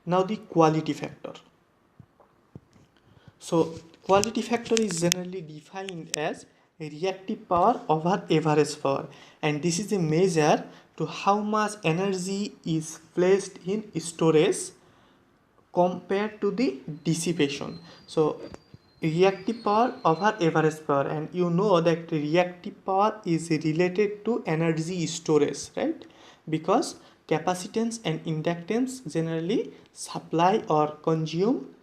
Now the quality factor. So quality factor is generally defined as reactive power over average power, and this is a measure to how much energy is placed in storage compared to the dissipation. So reactive power over average power, and you know that reactive power is related to energy storage, right? Because capacitance and inductance generally supply or consume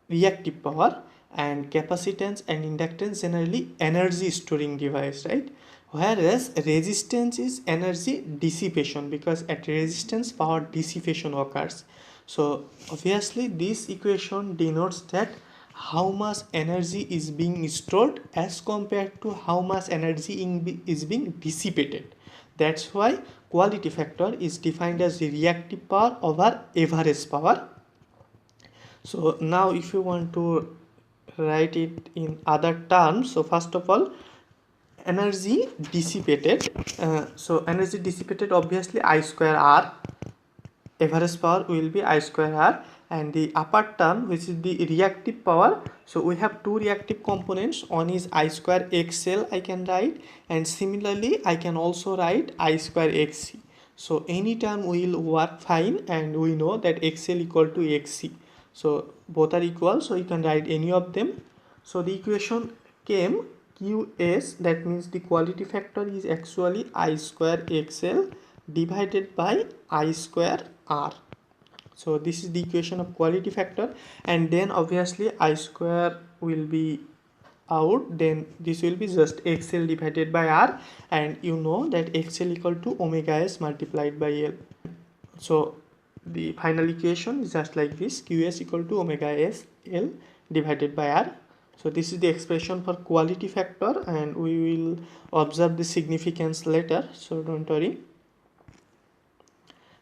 reactive power, and capacitance and inductance generally energy storing device, right? Whereas resistance is energy dissipation, because at resistance power dissipation occurs. So obviously this equation denotes that how much energy is being stored as compared to how much energy is being dissipated. That's why quality factor is defined as the reactive power over average power. So now if you want to write it in other terms, so first of all, energy dissipated, so energy dissipated, obviously I square r, average power will be I square r, and the upper term, which is the reactive power, so we have two reactive components, one is I square xl I can write, and similarly I can also write I square xc. So any term will work fine, and we know that xl equal to xc, so both are equal, so you can write any of them. So the equation came qs, that means the quality factor is actually I square xl divided by I square r. So this is the equation of quality factor, and then obviously I square will be out, then this will be just xl divided by r, and you know that xl equal to omega s multiplied by l. So the final equation is just like this, qs equal to omega s l divided by r. So this is the expression for quality factor, and we will observe the significance later, so don't worry.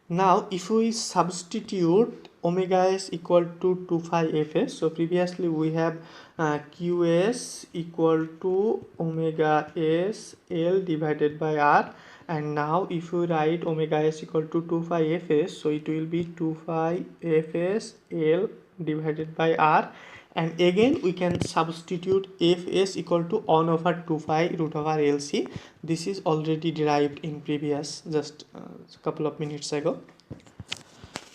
Now if we substitute omega s equal to 2 pi fs, so previously we have qs equal to omega s l divided by r, and now if we write omega s equal to 2 pi fs, so it will be 2 pi fs l divided by r, and again we can substitute fs equal to 1 over 2 pi root over lc. This is already derived in previous, just a couple of minutes ago.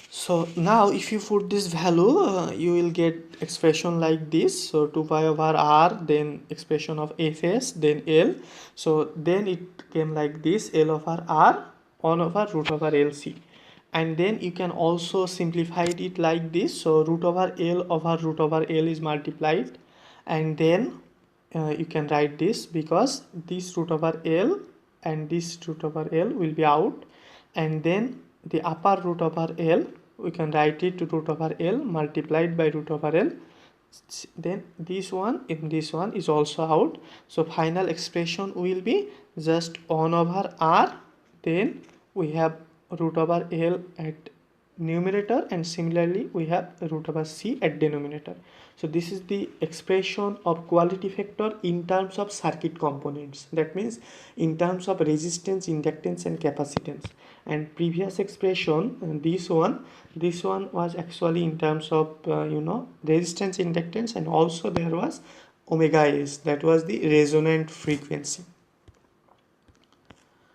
So now if you put this value, you will get expression like this, so 2 pi over r, then expression of fs, then l. So then it came like this, l over r 1 over root over lc, and then you can also simplify it like this, so root over l is multiplied, and then you can write this, because this root over l and this root over l will be out, and then the upper root over l we can write it to root over l multiplied by root over l, then this one in this one is also out. So final expression will be just 1 over r, then we have root over l at numerator, and similarly we have root over c at denominator. So this is the expression of quality factor in terms of circuit components, that means in terms of resistance, inductance and capacitance. And previous expression, this one was actually in terms of resistance, inductance, and also there was omega s, that was the resonant frequency.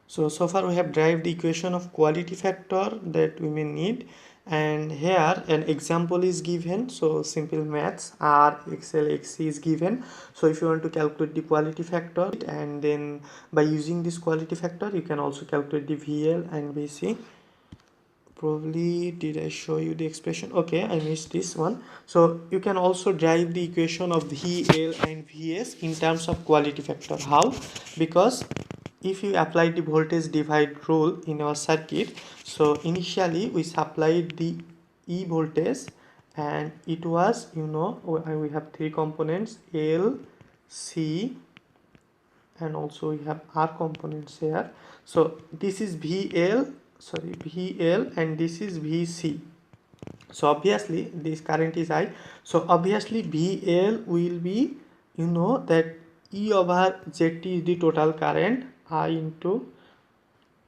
So far we have derived the equation of quality factor that we may need, and here an example is given. So simple maths, r, xl, xc is given. So if you want to calculate the quality factor, and then by using this quality factor you can also calculate the VL and VC. Probably did I show you the expression? Okay, I missed this one. So you can also derive the equation of VL and VS in terms of quality factor. How? Because if you apply the voltage divide rule in our circuit, so initially we supplied the E voltage, and it was, we have three components, L, C, and also we have R components here. So this is VL, and this is VC. So obviously this current is I, so obviously VL will be, that E over ZT is the total current, I into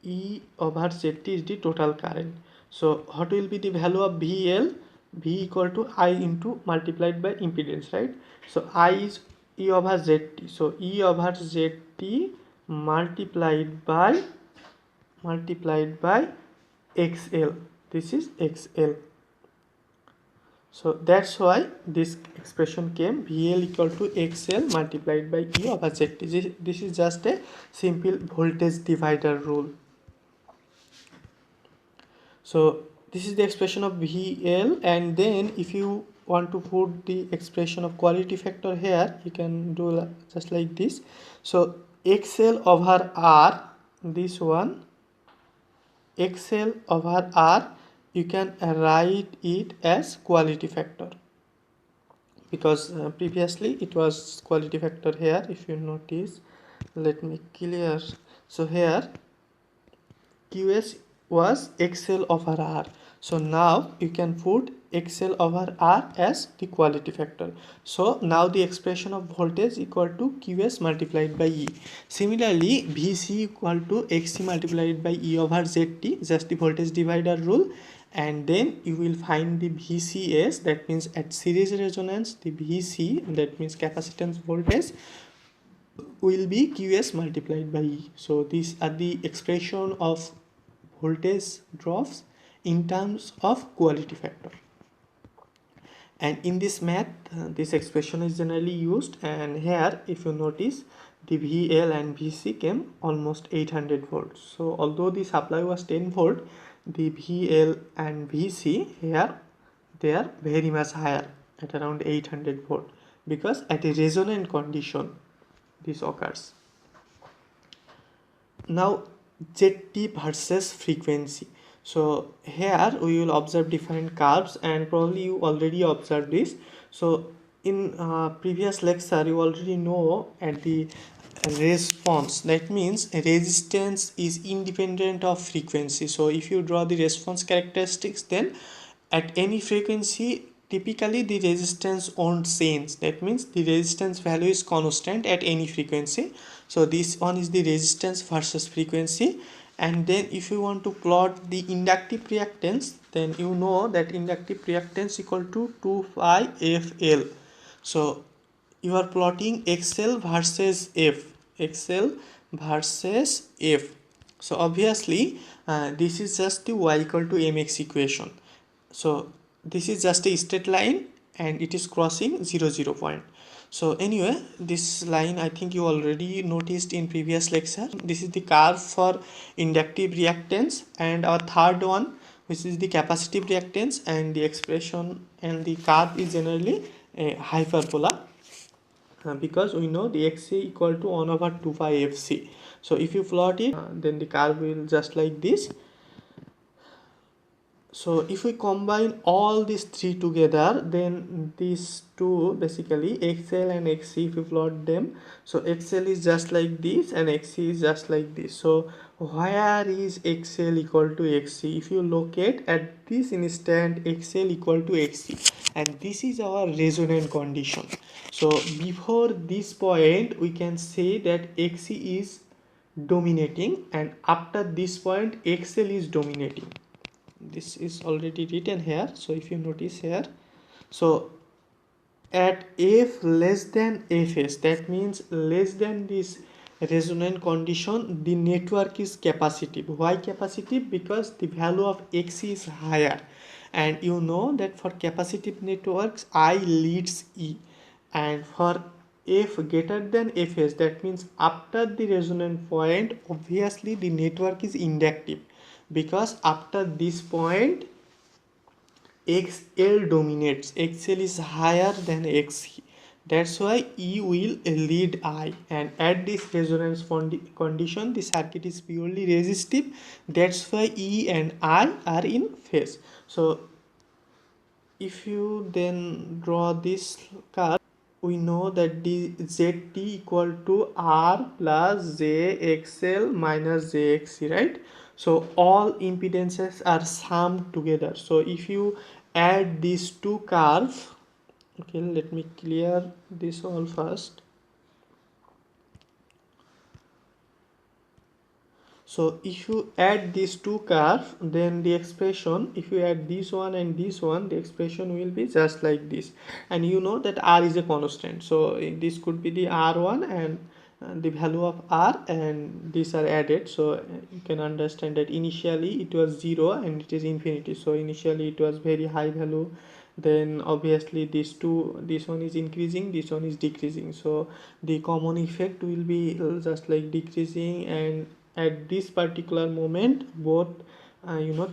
E over ZT is the total current. So what will be the value of VL? V equal to I into multiplied by impedance, right? So I is E over ZT. So E over ZT multiplied by XL. This is XL. So that's why this expression came VL equal to XL multiplied by E over ZT. This is just a simple voltage divider rule. So this is the expression of VL, and then if you want to put the expression of quality factor here, you can do just like this. So XL over R, this one, XL over R, you can write it as quality factor, because previously it was quality factor here. If you notice, let me clear. So here QS was XL over R. So now you can put XL over R as the quality factor. So now the expression of voltage equal to QS multiplied by E. Similarly, VC equal to XC multiplied by E over ZT, just the voltage divider rule. And then you will find the VCS, that means at series resonance, the VC, that means capacitance voltage, will be QS multiplied by E. So these are the expression of voltage drops in terms of quality factor. And in this math, this expression is generally used, and here if you notice, the VL and VC came almost 800 volts. So although the supply was 10 volt, the VL and VC here, they are very much higher at around 800 volt, because at a resonant condition this occurs. Now ZT versus frequency. So here we will observe different curves, and probably you already observed this. So in previous lecture you already know at the response, that means resistance is independent of frequency. So if you draw the response characteristics, then at any frequency typically the resistance won't change, that means the resistance value is constant at any frequency. So this one is the resistance versus frequency. And then if you want to plot the inductive reactance, then you know that inductive reactance equal to 2 pi FL. So you are plotting XL versus F. So obviously this is just the Y equal to mx equation. So this is just a straight line and it is crossing 0 point. So anyway, this line I think you already noticed in previous lecture. This is the curve for inductive reactance, and our third one, which is the capacitive reactance, and the expression and the curve is generally a hyperbola, because we know the XC equal to 1 over 2 pi FC. So if you plot it, then the curve will just like this. So if we combine all these three together, then these two, basically XL and XC, if you plot them, so XL is just like this and XC is just like this. So where is XL equal to XC? If you locate at this instant XL equal to XC, and this is our resonant condition. So before this point we can say that XC is dominating, and after this point XL is dominating. This is already written here. So if you notice here, so at F less than Fs, that means less than this resonant condition, the network is capacitive. Why capacitive? Because the value of Xc is higher, and you know that for capacitive networks I leads E, and for F greater than Fs, that means after the resonant point, obviously the network is inductive, because after this point XL dominates, XL is higher than XC. That's why E will lead I, and at this resonance condition the circuit is purely resistive. That's why E and I are in phase. So if you then draw this curve, we know that the ZT equal to R plus JXL minus JXC, right? So all impedances are summed together. So if you add these two curves, okay, let me clear this all first. So if you add these two curves, then the expression, if you add this one and this one, the expression will be just like this. And you know that r is a constant, so this could be the r1 and the value of r, and these are added. So you can understand that initially it was 0 and it is infinity. So initially it was very high value, then obviously this one is increasing, this one is decreasing. So the common effect will be just like decreasing, and at this particular moment both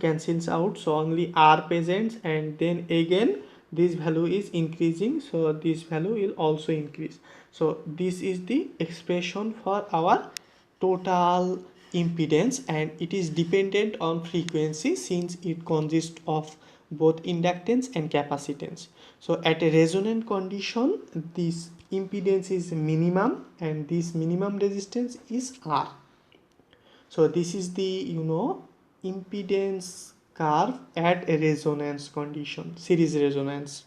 cancels out, so only r presents, and then again this value is increasing, so this value will also increase. So this is the expression for our total impedance, and it is dependent on frequency since it consists of both inductance and capacitance. So at a resonant condition, this impedance is minimum and this minimum resistance is r. So this is the impedance curve at a resonance condition, series resonance.